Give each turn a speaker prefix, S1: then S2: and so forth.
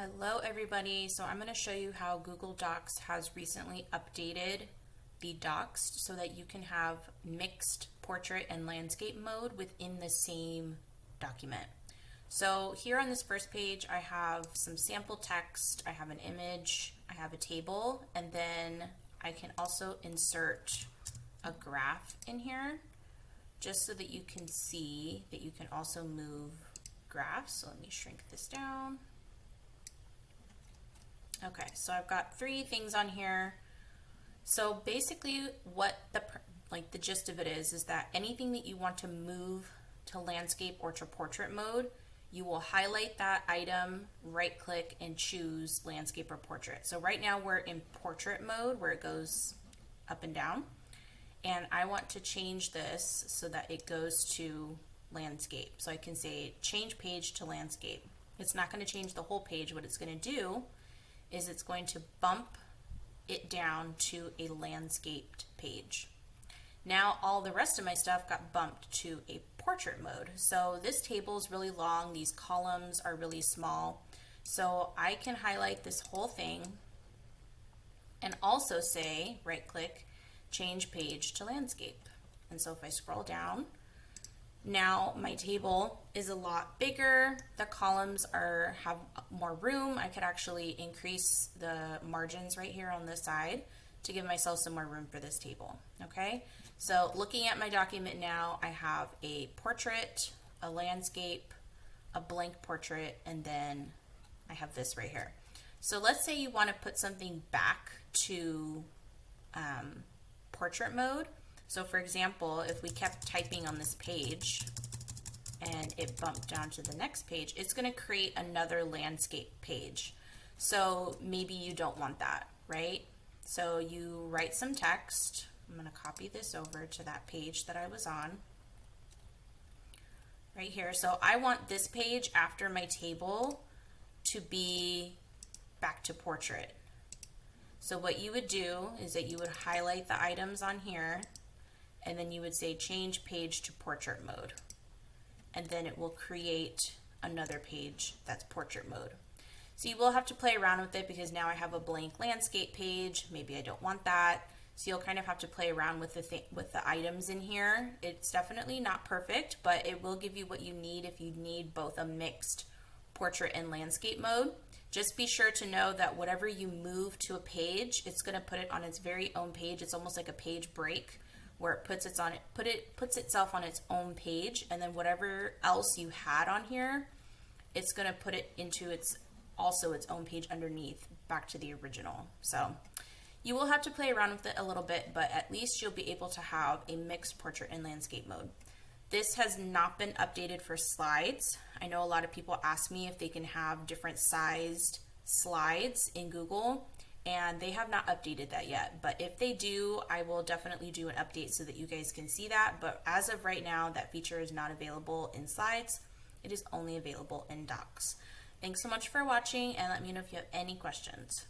S1: Hello everybody, so I'm going to show you how Google Docs has recently updated the docs so that you can have mixed portrait and landscape mode within the same document. So here on this first page I have some sample text, I have an image, I have a table, and then I can also insert a graph in here just so that you can see that you can also move graphs. So let me shrink this down. Okay, so I've got three things on here. So basically what the gist of it is that anything that you want to move to landscape or to portrait mode, you will highlight that item, right click, and choose landscape or portrait. So right now we're in portrait mode where it goes up and down, and I want to change this so that it goes to landscape. So I can say change page to landscape. It's not going to change the whole page. What it's going to do is it's going to bump it down to a landscaped page. Now all the rest of my stuff got bumped to a portrait mode. So this table is really long, these columns are really small. So I can highlight this whole thing and also say, right click, change page to landscape. And so if I scroll down, now my table is a lot bigger. The columns have more room. I could actually increase the margins right here on this side to give myself some more room for this table. Okay, so looking at my document now, I have a portrait, a landscape, a blank portrait, and then I have this right here. So let's say you want to put something back to portrait mode. So for example, if we kept typing on this page and it bumped down to the next page, it's going to create another landscape page. So maybe you don't want that, right? So you write some text. I'm going to copy this over to that page that I was on right here. So I want this page after my table to be back to portrait. So what you would do is that you would highlight the items on here, and then you would say change page to portrait mode, and then it will create another page that's portrait mode. So you will have to play around with it because now I have a blank landscape page. Maybe I don't want that, so you'll kind of have to play around with the items in here. It's definitely not perfect, but it will give you what you need if you need both a mixed portrait and landscape mode. Just be sure to know that whatever you move to a page, it's going to put it on its very own page. It's almost like a page break, where it puts itself on its own page, and then whatever else you had on here, it's going to put it into its own page underneath, back to the original. So you will have to play around with it a little bit, but at least you'll be able to have a mixed portrait and landscape mode. This has not been updated for slides. I know a lot of people ask me if they can have different sized slides in Google, and they have not updated that yet. But if they do, I will definitely do an update so that you guys can see that. But as of right now, that feature is not available in slides. It is only available in docs. Thanks so much for watching, and let me know if you have any questions.